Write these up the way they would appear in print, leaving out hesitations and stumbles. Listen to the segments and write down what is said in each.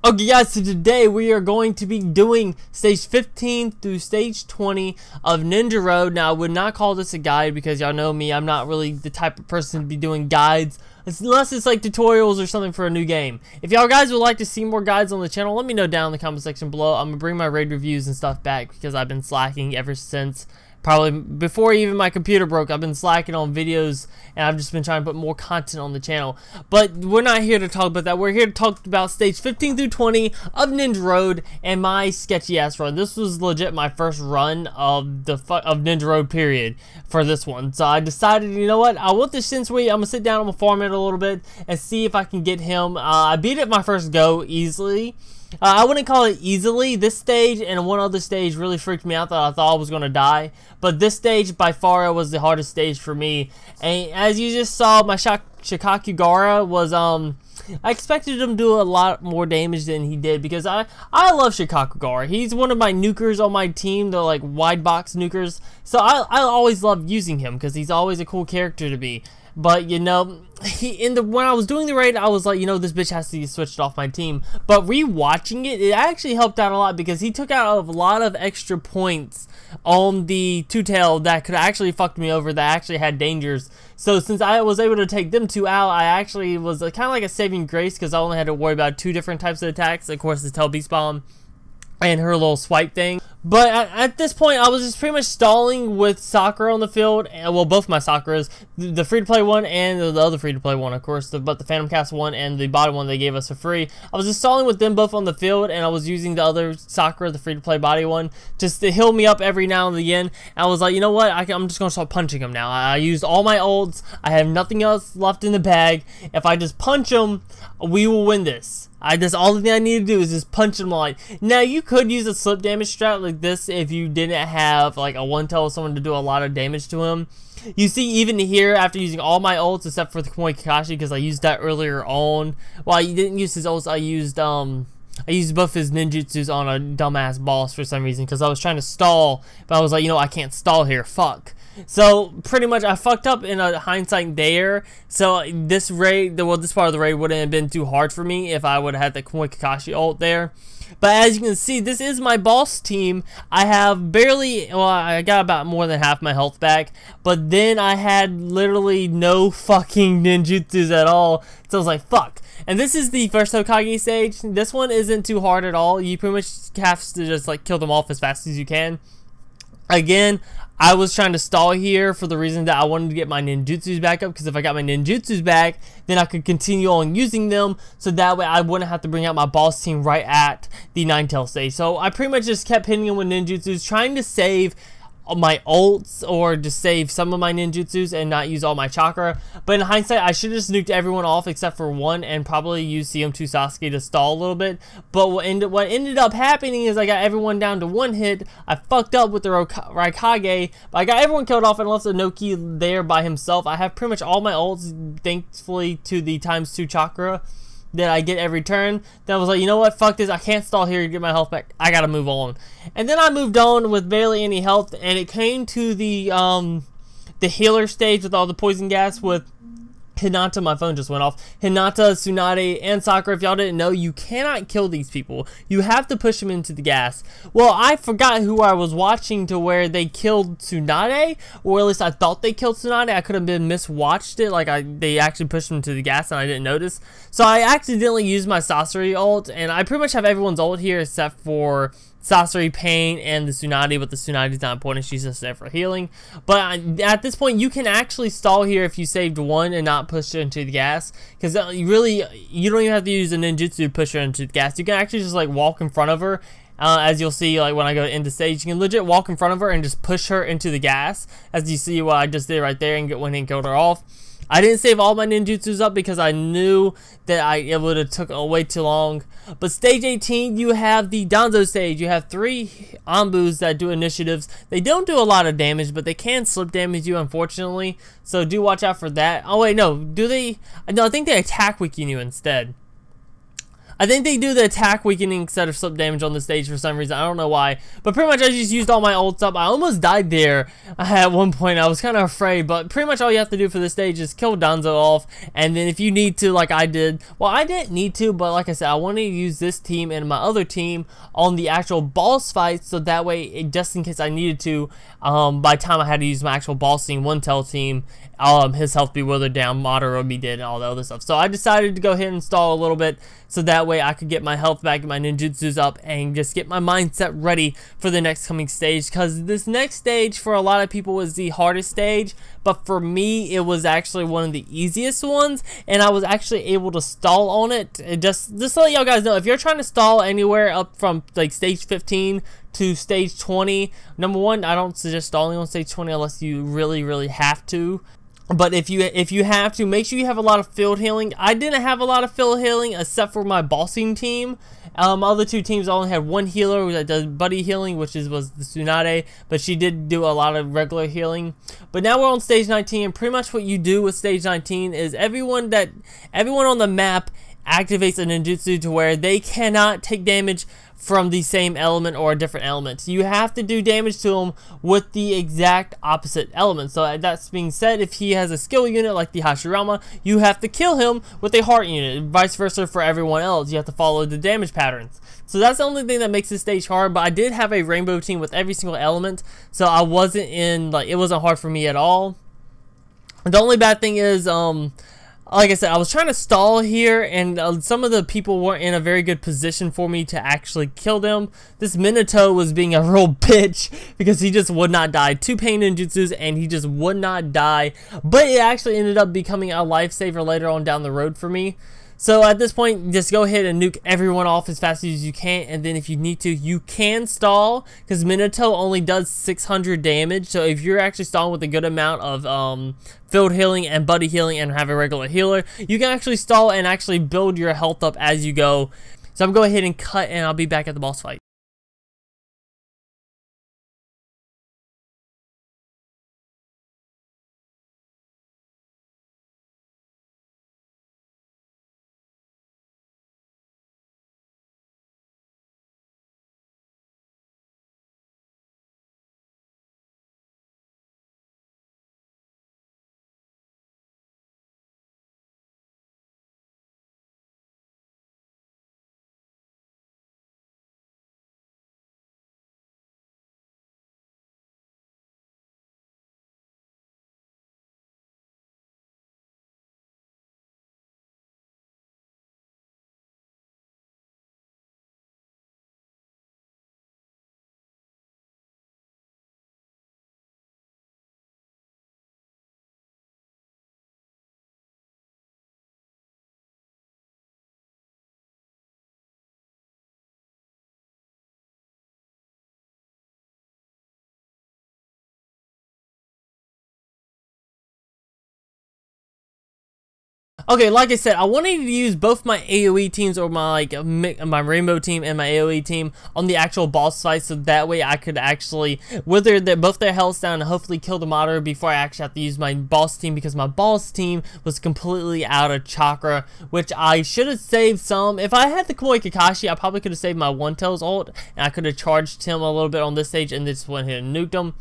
Okay guys, so today we are going to be doing stage 15 through stage 20 of Ninja Road. Now I would not call this a guide because y'all know me, I'm not really the type of person to be doing guides unless it's like tutorials or something for a new game. If y'all guys would like to see more guides on the channel, let me know down in the comment section below. I'm gonna bring my raid reviews and stuff back because I've been slacking ever since probably before even my computer broke. I've been slacking on videos and I've just been trying to put more content on the channel. But we're not here to talk about that. We're here to talk about stage 15 through 20 of Ninja Road and my sketchy ass run. This was legit my first run of Ninja Road period for this one. So I decided, you know what, I want this Shinsui. I'm gonna sit down, I'm gonna farm it a little bit and see if I can get him. I beat it my first go easily. I wouldn't call it easily. This stage and one other stage really freaked me out that I thought I was going to die. But this stage by far was the hardest stage for me. And as you just saw, my Shikakugara was, I expected him to do a lot more damage than he did because I love Shikakugara. He's one of my nukers on my team, the like wide box nukers. So I always love using him because he's always a cool character to be. But you know, when I was doing the raid, I was like, you know, this bitch has to get switched off my team. But rewatching it, it actually helped out a lot because he took out a lot of extra points on the two-tail that could actually fuck me over, that actually had dangers. So since I was able to take them two out, I actually was kind of like a saving grace because I only had to worry about two different types of attacks. Of course, the tail beast bomb and her little swipe thing. But at this point, I was just pretty much stalling with Sakura on the field. And, well, both my Sakuras, the free-to-play one and the other free-to-play one, of course, but the Phantom Cast one and the bottom one they gave us for free. I was just stalling with them both on the field, and I was using the other Sakura, the free-to-play body one, just to heal me up every now and again. And I was like, you know what, I'm just going to start punching them now. I used all my ults. I have nothing else left in the bag. If I just punch them, we will win this. All the thing I need to do is just punch them like. Now you could use a slip damage strat like this if you didn't have like a one-tail or someone to do a lot of damage to him. You see, even here, after using all my ults except for the Kamui Kakashi because I used that earlier on. Well, I didn't use his ults. I used both his ninjutsus on a dumbass boss for some reason because I was trying to stall, but I was like, you know, I can't stall here. Fuck. So pretty much I fucked up in a hindsight there. So this raid, well, this part of the raid wouldn't have been too hard for me if I would have had the Kamui Kakashi ult there. But as you can see, this is my boss team. I have barely, well, I got about more than half my health back. But then I had literally no fucking ninjutsus at all. So I was like, fuck. And this is the first Hokage stage. This one isn't too hard at all. You pretty much have to just like kill them off as fast as you can. Again, I was trying to stall here for the reason that I wanted to get my ninjutsus back up, because if I got my ninjutsus back, then I could continue on using them, so that way I wouldn't have to bring out my boss team right at the 9-tail stage. So I pretty much just kept hitting them with ninjutsus, trying to save my ults or just save some of my ninjutsus and not use all my chakra. But in hindsight, I should have just nuked everyone off except for one and probably used CM2 Sasuke to stall a little bit. But what ended up happening is I got everyone down to one hit. I fucked up with the Raikage, but I got everyone killed off and left Inoki there by himself. I have pretty much all my ults, thankfully, to the ×2 chakra that I get every turn. Then I was like, you know what, fuck this, I can't stall here to get my health back, I gotta move on. And then I moved on with barely any health, and it came to the healer stage with all the poison gas with Hinata. My phone just went off. Hinata, Tsunade, and Sakura. If y'all didn't know, you cannot kill these people. You have to push them into the gas. Well, I forgot who I was watching to where they killed Tsunade, or at least I thought they killed Tsunade. I could have been miswatched it, like they actually pushed them to the gas and I didn't notice. So I accidentally used my Sasori ult, and I pretty much have everyone's ult here except for Sasori, Pain, and the Tsunade, but the Tsunade's not important, she's just there for healing. But at this point, you can actually stall here if you saved one and not push it into the gas, because really, you don't even have to use a ninjutsu to push her into the gas. You can actually just like walk in front of her, as you'll see like when I go into stage, you can legit walk in front of her and just push her into the gas, as you see what I just did right there and went and killed her off. I didn't save all my ninjutsus up because I knew that it would have took way too long. But stage 18, you have the Danzo stage. You have 3 Anbus that do initiatives. They don't do a lot of damage, but they can slip damage you, unfortunately. So do watch out for that. Oh wait, no. Do they? No, I think they attack weaken you instead. I think they do the attack weakening instead of slip damage on the stage for some reason. I don't know why. But pretty much I just used all my ults up. I almost died there at one point. I was kind of afraid. But pretty much all you have to do for this stage is kill Danzo off. And then if you need to, like I did. Well, I didn't need to, but like I said, I wanted to use this team and my other team on the actual boss fight. So that way, just in case I needed to, by the time I had to use my actual boss team, one tail team, his health be withered down, Madara would be dead, and all the other stuff. So I decided to go ahead and stall a little bit, so that way I could get my health back, get my ninjutsus up, and just get my mindset ready for the next coming stage. Because this next stage, for a lot of people, was the hardest stage, but for me, it was actually one of the easiest ones, and I was actually able to stall on it. Just to let y'all guys know, if you're trying to stall anywhere up from like stage 15 to stage 20, number one, I don't suggest stalling on stage 20 unless you really have to. But if you have to, make sure you have a lot of field healing. I didn't have a lot of field healing except for my bossing team. Other two teams only had one healer that does buddy healing, which was the Tsunade, but she did do a lot of regular healing. But now we're on stage 19, and pretty much what you do with stage 19 is everyone on the map activates a ninjutsu to where they cannot take damage from the same element or a different element. You have to do damage to him with the exact opposite element. So that's being said, if he has a skill unit like the Hashirama, you have to kill him with a heart unit. Vice versa for everyone else. You have to follow the damage patterns. So that's the only thing that makes this stage hard, but I did have a rainbow team with every single element, so I wasn't it wasn't hard for me at all. The only bad thing is, like I said, I was trying to stall here, and some of the people weren't in a very good position for me to actually kill them. This Minato was being a real bitch because he just would not die. 2 pain ninjutsus, and he just would not die. But it actually ended up becoming a lifesaver later on down the road for me. So at this point, just go ahead and nuke everyone off as fast as you can, and then if you need to, you can stall, because Minato only does 600 damage, so if you're actually stalling with a good amount of field healing and buddy healing and have a regular healer, you can actually stall and actually build your health up as you go. So I'm going to go ahead and cut, and I'll be back at the boss fight. Okay, like I said, I wanted to use both my AoE teams, or my my rainbow team and my AoE team, on the actual boss fight, so that way I could actually wither both their health down and hopefully kill the Madara before I actually have to use my boss team, because my boss team was completely out of chakra, which I should have saved some. If I had the Kamui Kakashi, I probably could have saved my One Tails ult, and I could have charged him a little bit on this stage and just went ahead and nuked him.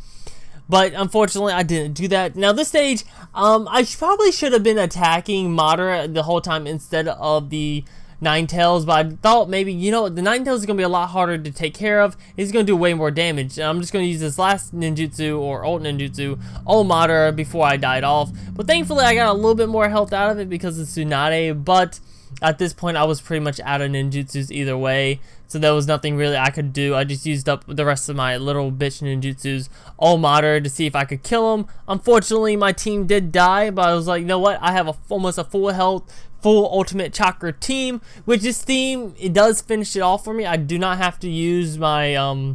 But unfortunately, I didn't do that. Now, this stage, I probably should have been attacking Madara the whole time instead of the Ninetales, but I thought maybe, you know, the Ninetales is going to be a lot harder to take care of. He's going to do way more damage. I'm just going to use this last ninjutsu, or ult ninjutsu, on Madara before I died off. But thankfully, I got a little bit more health out of it because of Tsunade, but at this point, I was pretty much out of ninjutsus either way, so there was nothing really I could do. I just used up the rest of my little bitch ninjutsus all Madara to see if I could kill him. Unfortunately, my team did die, but I was like, you know what? I have almost a full health, full ultimate chakra team, which this team, it does finish it off for me. I do not have to use my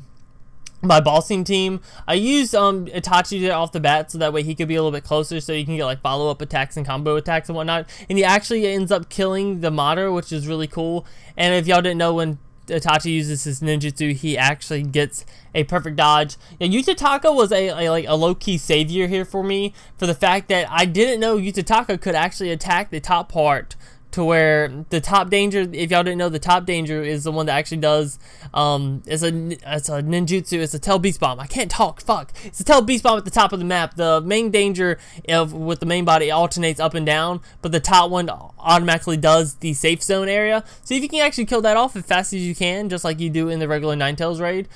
my bossing team. I used Itachi off the bat so that way he could be a little bit closer, so you can get like follow-up attacks and combo attacks and whatnot, and he actually ends up killing the Madara, which is really cool. And if y'all didn't know, when Itachi uses his ninjutsu, he actually gets a perfect dodge. And Yutataka was a low-key savior here for me, for the fact that I didn't know Yutataka could actually attack the top part to where the top danger, if y'all didn't know, the top danger is the one that actually does, it's a ninjutsu, it's a tail beast bomb. I can't talk, fuck. It's a tail beast bomb at the top of the map. The main danger with the main body alternates up and down, but the top one automatically does the safe zone area. So if you can actually kill that off as fast as you can, just like you do in the regular Ninetales raid,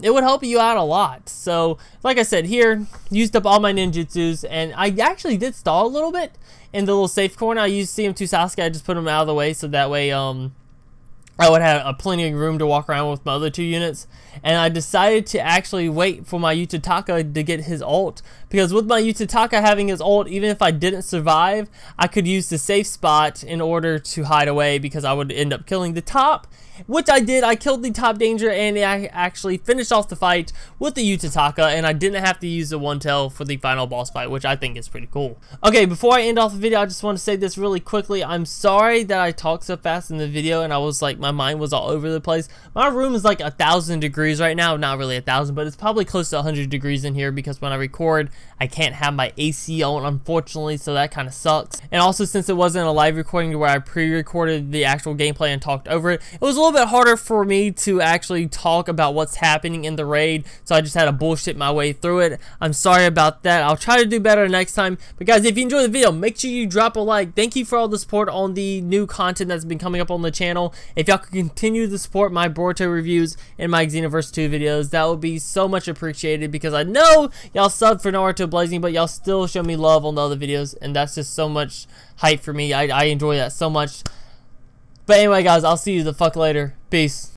it would help you out a lot. So like I said, here, used up all my ninjutsus, and I actually did stall a little bit in the little safe corner. I used CM2 Sasuke. I just put him out of the way so that way I would have plenty of room to walk around with my other 2 units. And I decided to actually wait for my Utataka to get his ult, because with my Utataka having his ult, even if I didn't survive, I could use the safe spot in order to hide away, because I would end up killing the top, which I did. I killed the top danger, and I actually finished off the fight with the Utataka, and I didn't have to use the one tail for the final boss fight, which I think is pretty cool. Okay, before I end off the video, I just want to say this really quickly. I'm sorry that I talked so fast in the video, and I was like, my mind was all over the place. My room is like 1,000 degrees right now. Not really 1,000, but it's probably close to 100 degrees in here, because when I record, I can't have my AC on, unfortunately, so that kind of sucks. And also, since it wasn't a live recording where I pre-recorded the actual gameplay and talked over it, it was a little bit harder for me to actually talk about what's happening in the raid, so I just had to bullshit my way through it. I'm sorry about that. I'll try to do better next time. But guys, if you enjoyed the video, make sure you drop a like. Thank you for all the support on the new content that's been coming up on the channel. If y'all could continue to support my Boruto reviews and my Xenoverse 2 videos, that would be so much appreciated, because I know y'all subbed for Naruto Blazing, but y'all still show me love on the other videos, and that's just so much hype for me. I enjoy that so much. But anyway, guys, I'll see you the fuck later. Peace.